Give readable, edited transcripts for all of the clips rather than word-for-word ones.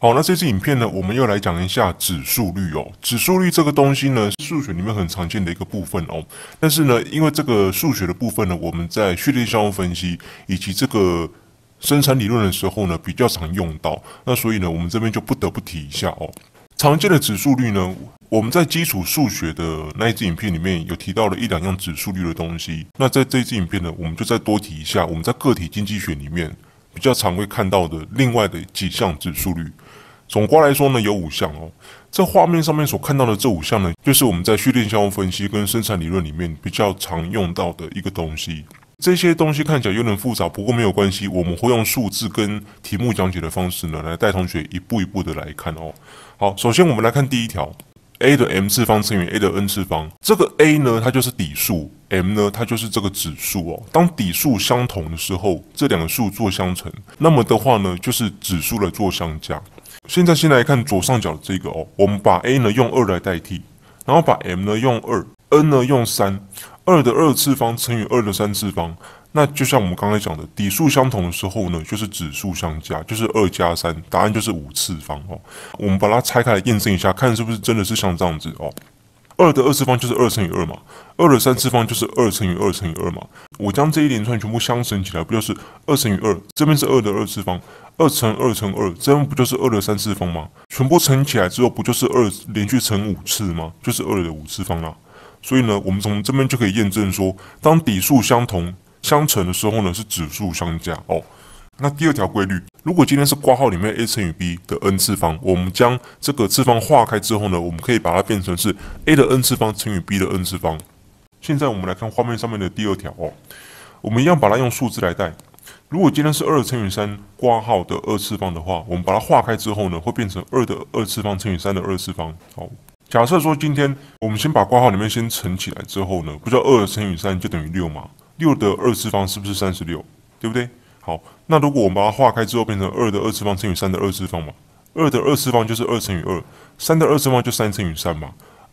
好，那这支影片呢，我们又来讲一下指数率哦。指数率这个东西呢，数学里面很常见的一个部分哦。但是呢，因为这个数学的部分呢，我们在序列项目分析以及这个生产理论的时候呢，比较常用到。那所以呢，我们这边就不得不提一下哦。常见的指数率呢，我们在基础数学的那一支影片里面有提到了一两样指数率的东西。那在这一支影片呢，我们就再多提一下我们在个体经济学里面比较常会看到的另外的几项指数率。总括来说呢，有5项哦。这画面上面所看到的这5项呢，就是我们在序列项目分析跟生产理论里面比较常用到的一个东西。这些东西看起来有点复杂，不过没有关系，我们会用数字跟题目讲解的方式呢，来带同学一步一步的来看哦。好，首先我们来看第一条 ，a 的 m 次方乘以 a 的 n 次方。这个 a 呢，它就是底数 ，m 呢，它就是这个指数哦。当底数相同的时候，这两个数做相乘，那么的话呢，就是指数的做相加。现在先来看左上角的这个哦，我们把 a 呢用2来代替，然后把 m 呢用2，n 呢用3，2的2次方乘以2的3次方。那就像我们刚才讲的，底数相同的时候呢，就是指数相加，就是2加3，答案就是5次方哦。我们把它拆开来验证一下，看是不是真的是像这样子哦。2的2次方就是2乘以2嘛，2的3次方就是2乘以2乘以2嘛。我将这一连串全部相乘起来，不就是2乘以2？这边是2的2次方，2乘2乘2，这边不就是2的3次方吗？全部乘起来之后，不就是2连续乘5次吗？就是2的5次方啦。所以呢，我们从这边就可以验证说，当底数相同相乘的时候呢，是指数相加哦。那第二条规律，如果今天是括号里面 a 乘以 b 的 n 次方，我们将这个次方化开之后呢，我们可以把它变成是 a 的 n 次方乘以 b 的 n 次方。现在我们来看画面上面的第二条哦，我们一样把它用数字来代。如果今天是2乘以3括号的2次方的话，我们把它化开之后呢，会变成2的2次方乘以3的2次方。好，假设说今天我们先把括号里面先乘起来之后呢，不就2乘以3就等于6嘛？6的2次方是不是36？对不对？好，那如果我们把它化开之后变成2的2次方乘以3的2次方嘛，2的2次方就是2乘以2，3的2次方就3乘以3嘛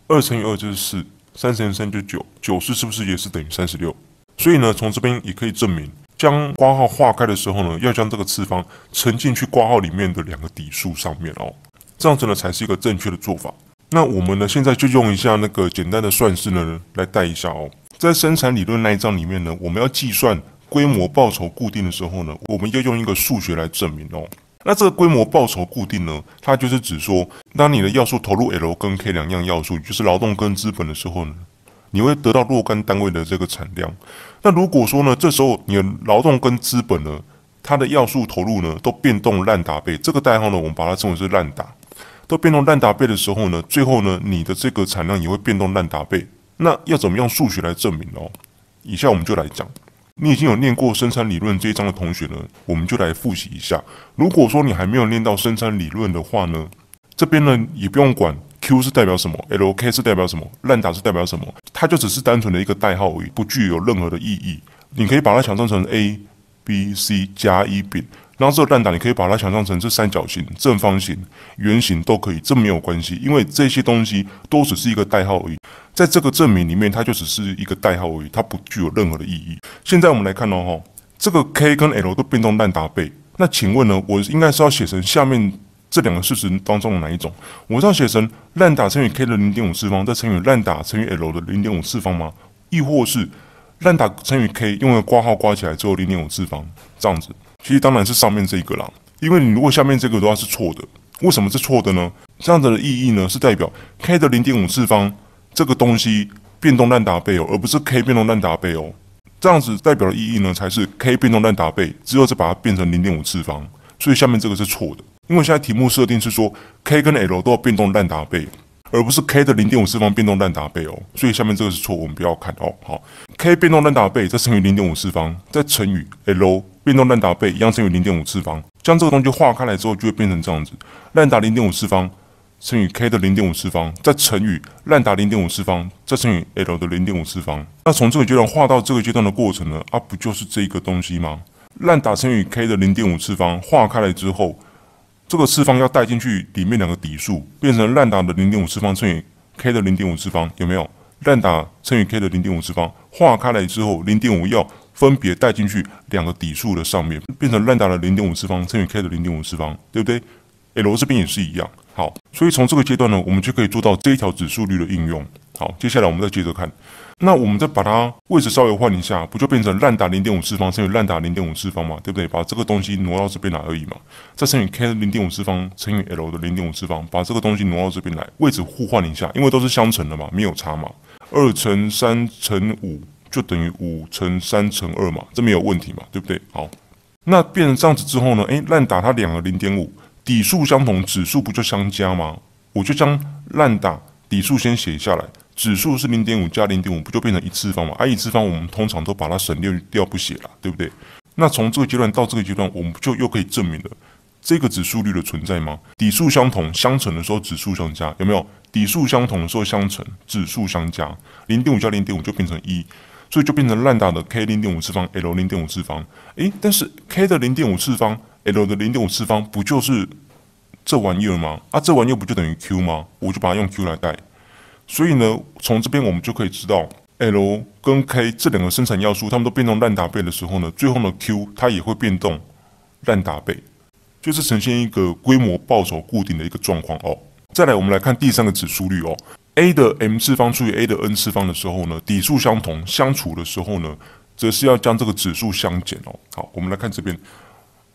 ，2乘以2就是4，3乘以3就9，94是不是也是等于36？所以呢，从这边也可以证明，将括号化开的时候呢，要将这个次方乘进去括号里面的2个底数上面哦，这样子呢才是一个正确的做法。那我们呢现在就用一下那个简单的算式呢来带一下哦，在生产理论那一章里面呢，我们要计算规模报酬固定的时候呢，我们要用一个数学来证明哦。那这个规模报酬固定呢，它就是指说，当你的要素投入 L 跟 K 2样要素，就是劳动跟资本的时候呢，你会得到若干单位的这个产量。那如果说呢，这时候你的劳动跟资本呢，它的要素投入呢都变动烂打倍，这个代号呢，我们把它称为是烂打。都变动烂打倍的时候呢，最后呢，你的这个产量也会变动烂打倍。那要怎么用数学来证明哦？以下我们就来讲。你已经有念过生产理论这一章的同学呢，我们就来复习一下。如果说你还没有念到生产理论的话呢，这边呢也不用管 Q 是代表什么 ，LK 是代表什么，烂打是代表什么，它就只是单纯的一个代号而已，不具有任何的意义。你可以把它想象成 A、B、C 加1丙。然后这个烂打你可以把它想象成是三角形、正方形、圆形都可以，这没有关系，因为这些东西都只是一个代号而已。在这个证明里面，它就只是一个代号而已，它不具有任何的意义。现在我们来看哦，这个 K 跟 L 都变动烂打倍，那请问呢，我应该是要写成下面这2个事实当中的哪一种？我是要写成烂打乘以 K 的 0.5 次方，再乘以烂打乘以 L 的 0.5 次方吗？亦或是烂打乘以 K 用个括号括起来之后 0.5 次方这样子？其实当然是上面这个啦，因为你如果下面这个的话是错的，为什么是错的呢？这样子的意义呢是代表 K 的 0.5 次方这个东西变动烂打倍哦，而不是 K 变动烂打倍哦。这样子代表的意义呢才是 K 变动烂打倍之后再把它变成 0.5 次方，所以下面这个是错的。因为现在题目设定是说 K 跟 L 都要变动烂打倍，而不是 K 的 0.5 次方变动烂打倍哦，所以下面这个是错，我们不要看哦。好 ，K 变动烂打倍再乘以 0.5 次方，再乘以 L 变动烂打倍一样乘以 0.5 次方，将这个东西化开来之后，就会变成这样子：烂打 0.5 次方乘以 K 的 0.5 次方，再乘以烂打 0.5 次方，再乘以 L 的 0.5 次方。那从这个阶段画到这个阶段的过程呢，不就是这个东西吗？烂打乘以 K 的 0.5 次方化开来之后，这个次方要带进去里面2个底数，变成烂打的 0.5 次方乘以 K 的 0.5 次方，有没有？烂打乘以 K 的 0.5 次方化开来之后 0.5 要分别带进去2个底数的上面，变成烂打的 0.5 次方乘以 K 的 0.5 次方，对不对？ L 这边也是一样。好，所以从这个阶段呢，我们就可以做到这一条指数律的应用。好，接下来我们再接着看。那我们再把它位置稍微换一下，不就变成烂打 0.5 次方乘以烂打 0.5 次方嘛，对不对？把这个东西挪到这边来而已嘛，再乘以 k 的 0.5 次方乘以 l 的 0.5 次方，把这个东西挪到这边来，位置互换一下，因为都是相乘的嘛，没有差嘛。2乘3乘5就等于5乘3乘2嘛，这没有问题嘛，对不对？好，那变成这样子之后呢，烂打它两个 0.5， 底数相同，指数不就相加吗？我就将烂打底数先写下来。指数是 0.5 加 0.5 不就变成一次方嘛？一次方我们通常都把它省略掉不写了，对不对？那从这个阶段到这个阶段，我们就又可以证明了这个指数律的存在吗？底数相同，相乘的时候指数相加，有没有？底数相同的时候相乘，指数相加 ，0.5 加 0.5 就变成1，所以就变成烂打的 k 0.5次方 l 0.5次方。但是 k 的 0.5次方 l 的 0.5次方不就是这玩意儿吗？这玩意儿不就等于 q 吗？我就把它用 q 来代。所以呢，从这边我们就可以知道 ，L 跟 K 这两个生产要素，它们都变动烂打倍的时候呢，最后呢 Q 它也会变动烂打倍，就是呈现一个规模报酬固定的一个状况哦。再来，我们来看第三个指数律哦 ，A 的 m 次方除以 A 的 n 次方的时候呢，底数相同，相除的时候呢，则是要将这个指数相减哦。好，我们来看这边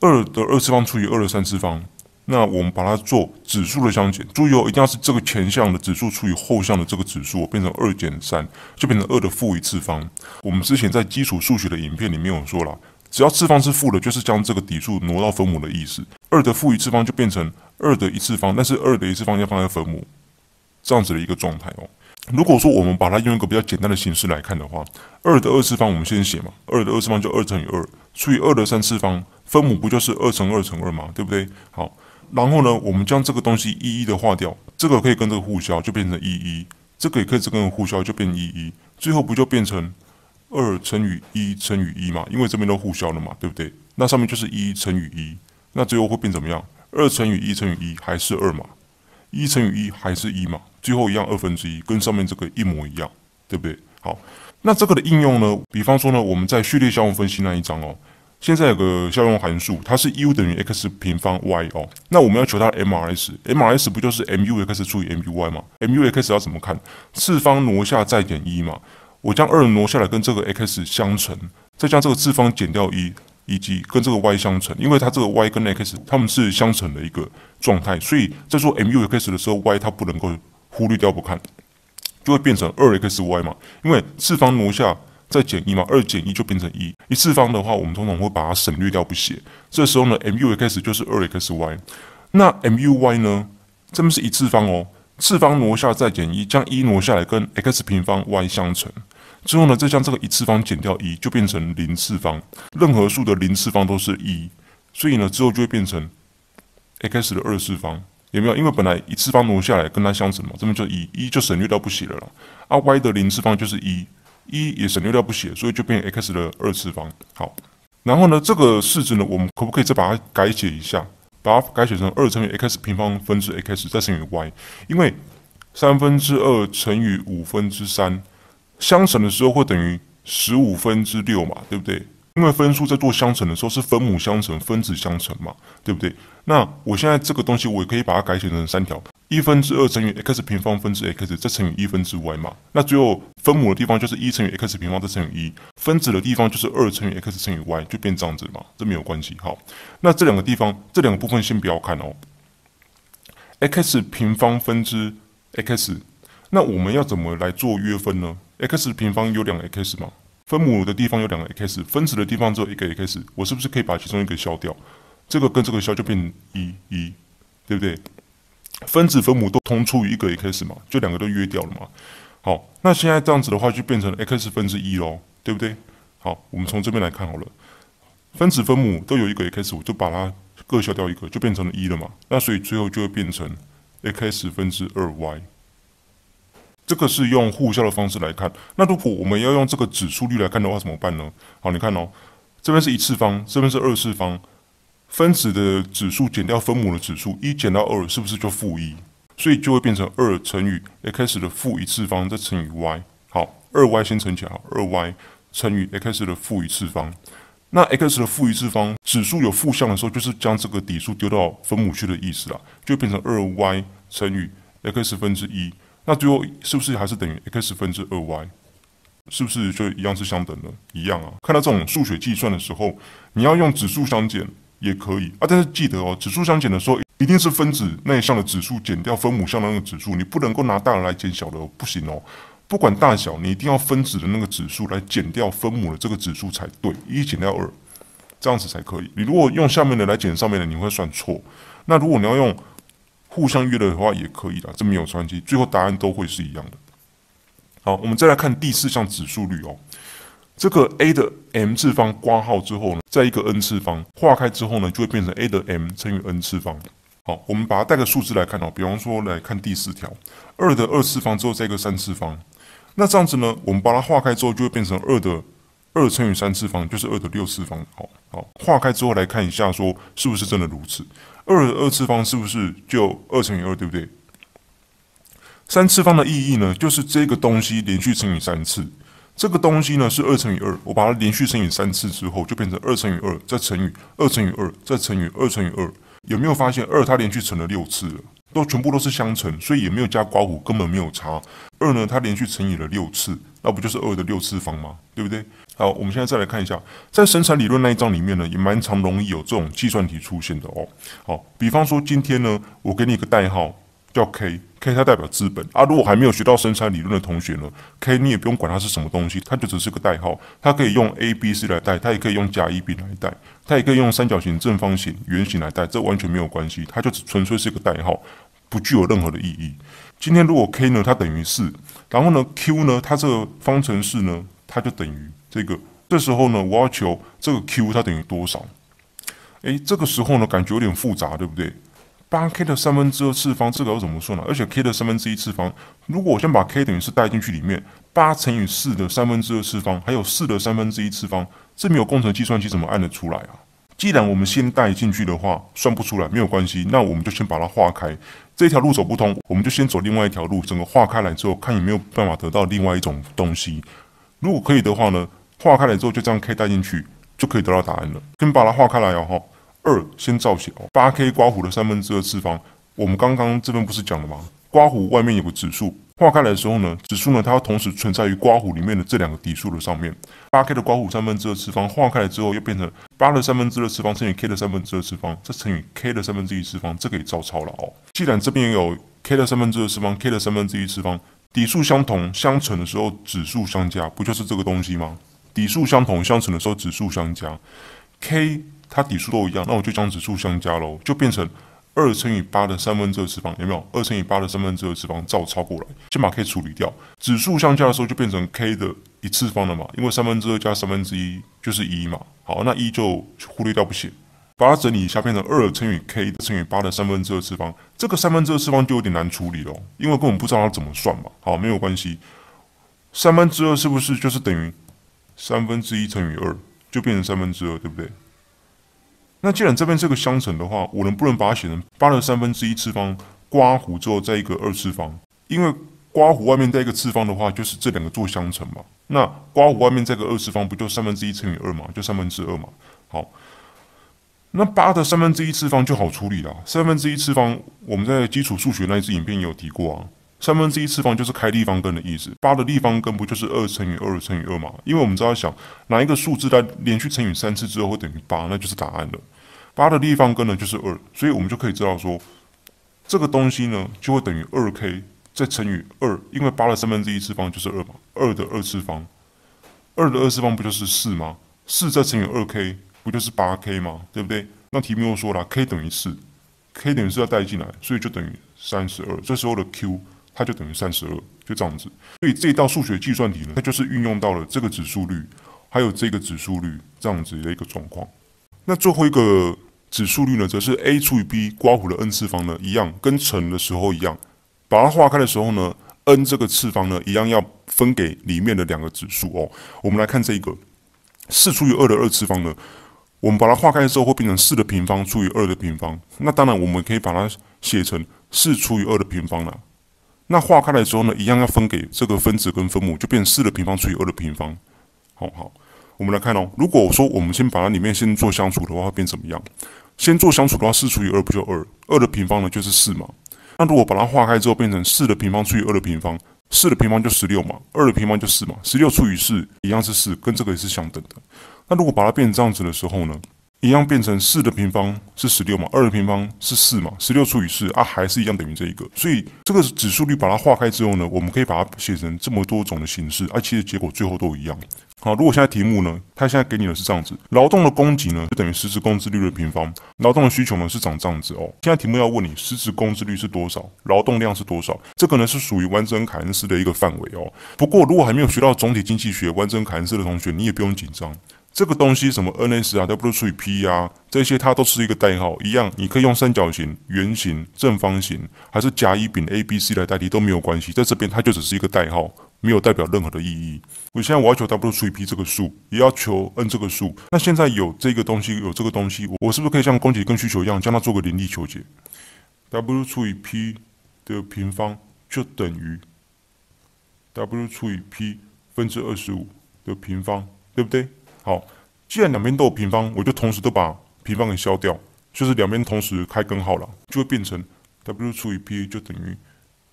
，2的2次方除以2的3次方。那我们把它做指数的相减，注意哦，一定要是这个前项的指数除以后项的这个指数，变成2减3，就变成2的负1次方。我们之前在基础数学的影片里面有说了，只要次方是负的，就是将这个底数挪到分母的意思。2的负1次方就变成2的1次方，但是2的1次方要放在分母，这样子的一个状态哦。如果说我们把它用一个比较简单的形式来看的话，2的2次方我们先写嘛，2的2次方就2乘以2除以2的3次方，分母不就是2乘2乘2嘛，对不对？好。然后呢，我们将这个东西一一的划掉，这个可以跟这个互消，就变成11，这个也可以跟这个互消，就变11，最后不就变成2乘以1乘以1嘛？因为这边都互消了嘛，对不对？那上面就是1乘以1，那最后会变怎么样？2乘以1乘以1还是2嘛，1乘以1还是1嘛，最后一样1/2，跟上面这个一模一样，对不对？好，那这个的应用呢，比方说呢，我们在序列项目分析那一章哦。现在有个效用函数，它是 u 等于 x 平方 y 哦。那我们要求它的 MRS 不就是 MUX 除以 MUY 吗 ？MUX 要怎么看？次方挪下再减1嘛。我将2挪下来跟这个 x 相乘，再将这个次方减掉1，以及跟这个 y 相乘，因为它这个 y 跟 x 它们是相乘的一个状态，所以在做 MUX 的时候 y 它不能够忽略掉不看，就会变成2xy 嘛。因为次方挪下再减1嘛，2减1就变成1。一次方的话，我们通常会把它省略掉不写。这时候呢 ，MUX 就是2xy。那 MUY 呢？这边是一次方哦，次方挪下再减1，将1挪下来跟 x 平方 y 相乘。之后呢，再将这个一次方减掉1，就变成0次方。任何数的0次方都是1，所以呢，之后就会变成 x 的2次方。有没有？因为本来一次方挪下来跟它相乘嘛，这边就1就省略掉不写了啦。y 的0次方就是1。1也省略掉不写，所以就变成 x 的2次方。好，然后呢，这个式子呢，我们可不可以再把它改写一下？把它改写成2乘以 x 平方分之 x 再乘以 y， 因为2/3乘以3/5相乘的时候会等于15/6嘛，对不对？因为分数在做相乘的时候是分母相乘、分子相乘嘛，对不对？那我现在这个东西我也可以把它改写成3条。1/2乘以 x 平方分之 x 再乘以1/y嘛，那最后分母的地方就是1乘以 x 平方再乘以1，分子的地方就是2乘以 x 乘以 y， 就变这样子嘛，这没有关系。好，那这两个地方这两个部分先不要看哦。x 平方分之 x， 那我们要怎么来做约分呢 ？x 平方有2个 x 嘛，分母的地方有2个 x， 分子的地方只有1个 x， 我是不是可以把其中一个消掉？这个跟这个消就变1，对不对？分子分母都同除以1个 x 嘛，就两个都约掉了嘛。好，那现在这样子的话就变成 x 分之1咯，对不对？好，我们从这边来看好了，分子分母都有1个 x， 我就把它各消掉1个，就变成了1了嘛。那所以最后就会变成 x 分之2y。这个是用互消的方式来看。那如果我们要用这个指数律来看的话，怎么办呢？好，你看哦，这边是1次方，这边是2次方。分子的指数减掉分母的指数，1减到2是不是就-1？所以就会变成2乘以 x 的负1次方再乘以 y。好，2y 先乘起来，2y 乘以 x 的负1次方。那 x 的负一次方，指数有负向的时候，就是将这个底数丢到分母去的意思啦，就变成2y 乘以 x 分之一。那最后是不是还是等于 x 分之2y？是不是就一样是相等的？一样啊。看到这种数学计算的时候，你要用指数相减也可以啊，但是记得哦，指数相减的时候一定是分子那一项的指数减掉分母项的那个指数，你不能够拿大的来减小的哦，不行哦。不管大小，你一定要分子的那个指数来减掉分母的这个指数才对，1减掉2，这样子才可以。你如果用下面的来减上面的，你会算错。那如果你要用互相约的话，也可以啦，这没有关系，最后答案都会是一样的。好，我们再来看第4项指数率哦。这个 a 的 m 次方括号之后呢，在一个 n 次方化开之后呢，就会变成 a 的 m 乘以 n 次方。好，我们把它带个数字来看哦，比方说来看第4条，2的2次方之后再一个3次方。那这样子呢，我们把它化开之后，就会变成2的2乘以3次方，就是2的6次方。好，化开之后来看一下，说是不是真的如此？2的2次方是不是就2乘以2，对不对？3次方的意义呢，就是这个东西连续乘以3次。这个东西呢是2乘以2，我把它连续乘以3次之后，就变成2乘以2，再乘以2乘以2，再乘以2乘以2。有没有发现2它连续乘了6次了？全部都是相乘，所以也没有加刮弧，根本没有差。2呢，它连续乘以了6次，那不就是2的6次方吗？对不对？好，我们现在再来看一下，在生产理论那一章里面呢，也蛮常容易有这种计算题出现的哦。好，比方说今天呢，我给你一个代号叫 K 它代表资本啊。如果还没有学到生产理论的同学呢 ，K 你也不用管它是什么东西，它就只是个代号，它可以用 A、B、C 来代，它也可以用甲、乙、丙来代，它也可以用三角形、正方形、圆形来代，这完全没有关系，它就纯粹是一个代号，不具有任何的意义。今天如果 K 呢，它等于4，然后呢 Q 呢，它这个方程式呢，它就等于这个。这时候呢，我要求这个 Q 它等于多少？这个时候呢，感觉有点复杂，对不对？8k 的2/3次方，这个要怎么算呢？而且 k 的1/3次方，如果我先把 k 等于4带进去里面，8乘以4的2/3次方，还有4的1/3次方，这没有工程计算机怎么按得出来啊？既然我们先带进去的话，算不出来没有关系，那我们就先把它化开。这条路走不通，我们就先走另外一条路，整个化开来之后，看有没有办法得到另外一种东西。如果可以的话呢，化开来之后就这样 k 带进去，就可以得到答案了。先把它化开来哦，2先照写哦，8k 刮弧的2/3次方，我们刚刚这边不是讲了吗？刮弧外面有个指数，化开来的时候呢，指数呢它要同时存在于刮弧里面的这两个底数的上面。8k 的刮弧2/3次方化开来之后，又变成8的2/3次方乘以 k 的2/3次方，再乘以 k 的1/3次方，这可以照抄了哦。既然这边有 k 的2/3次方、k 的1/3次方，底数相同相乘的时候，指数相加，不就是这个东西吗？底数相同相乘的时候，指数相加 ，k 它底数都一样，那我就将指数相加喽，就变成2乘以8的2/3次方，有没有？2乘以8的2/3次方照抄过来，先把 k 处理掉，指数相加的时候就变成 k 的1次方了嘛，因为2/3加1/3就是1嘛。好，那1就忽略掉不写，把它整理一下，变成2乘以 k 乘以8的2/3次方，这个2/3次方就有点难处理了，因为根本不知道它怎么算嘛。好，没有关系，2/3是不是就是等于1/3乘以2，就变成2/3，对不对？那既然这边是个相乘的话，我能不能把它写成8的1/3次方刮弧之后再一个2次方？因为刮弧外面再一个次方的话，就是这两个做相乘嘛。那刮弧外面再一个2次方，不就1/3乘以2嘛？就2/3嘛。好，那8的1/3次方就好处理了。1/3次方我们在基础数学那一支影片也有提过啊。1/3次方就是开立方根的意思，8的立方根不就是2乘以2乘以2嘛？因为我们知道想哪一个数字在连续乘以3次之后会等于8，那就是答案了。8的立方根呢就是2，所以我们就可以知道说，这个东西呢就会等于2k 再乘以2，因为8的1/3次方就是2嘛，2的2次方，2的2次方不就是4吗？4再乘以2k 不就是8k 吗？对不对？那题目又说了 k 等于4，k 等于4要带进来，所以就等于32。这时候的 q 它就等于32，就这样子。所以这一道数学计算题呢，它就是运用到了这个指数率，还有这个指数率这样子的一个状况。那最后一个指数率呢，则是 a 除以 b 刮弧的 n 次方呢，一样跟乘的时候一样，把它化开的时候呢 ，n 这个次方呢，一样要分给里面的两个指数哦。我们来看这一个4除以2的2次方呢，我们把它化开之后会变成4的平方除以2的平方。那当然我们可以把它写成4除以2的平方啦。那化开来之后呢，一样要分给这个分子跟分母，就变成4的平方除以2的平方。好，我们来看哦，如果我说我们先把它里面先做相除的话，会变怎么样？先做相除的话，4除以2不就2？2的平方呢就是4嘛。那如果把它化开之后，变成4的平方除以2的平方，4的平方就16嘛，2的平方就4嘛，16除以4一样是4，跟这个也是相等的。那如果把它变成这样子的时候呢，一样变成4的平方是16嘛，2的平方是4嘛，16除以4啊，还是一样等于这一个。所以这个指数率把它化开之后呢，我们可以把它写成这么多种的形式，其实结果最后都一样。好，如果现在题目呢，它现在给你的是这样子，劳动的供给呢就等于实质工资率的平方，劳动的需求呢是长这样子哦。现在题目要问你实质工资率是多少，劳动量是多少，这个呢是属于完整凯恩斯的一个范围哦。不过如果还没有学到总体经济学完整凯恩斯的同学，你也不用紧张。这个东西什么 NS 啊 W 除以 P 啊，这些它都是一个代号，一样你可以用三角形、圆形、正方形，还是甲乙丙 ABC 来代替都没有关系，在这边它就只是一个代号，没有代表任何的意义。我现在我要求 W 除以 P 这个数，也要求 N 这个数，那现在有这个东西，有这个东西，我是不是可以像供给跟需求一样，将它做个联立求解 ？W 除以 P 的平方就等于 W 除以 P 分之25的平方，对不对？好，既然两边都有平方，我就同时都把平方给消掉，就是两边同时开根号了，就会变成 W 除以 P 就等于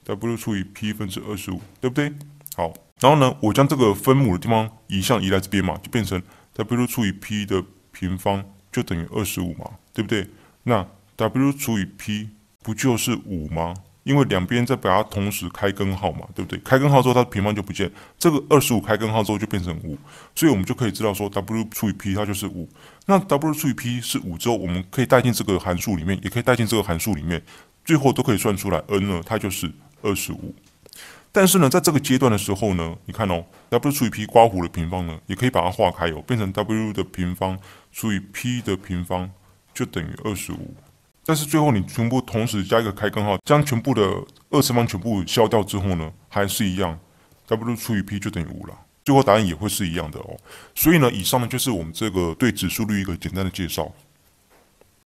W 除以 P 分之25，对不对？好，然后呢，我将这个分母的地方移来这边嘛，就变成 W 除以 P 的平方就等于25嘛，对不对？那 W 除以 P 不就是5吗？因为两边再把它同时开根号嘛，对不对？开根号之后，它的平方就不见，这个25开根号之后就变成5，所以我们就可以知道说 W 除以 P 它就是5。那 W 除以 P 是5之后，我们可以带进这个函数里面，也可以带进这个函数里面，最后都可以算出来 N 呢，它就是25。但是呢，在这个阶段的时候呢，你看哦 ，W 除以 P 刮弧的平方呢，也可以把它化开哦，变成 W 的平方除以 P 的平方就等于25。但是最后你全部同时加一个开根号，将全部的二次方全部消掉之后呢，还是一样 ，W 除以 P 就等于5了。最后答案也会是一样的哦。所以呢，以上呢就是我们这个对指数率一个简单的介绍。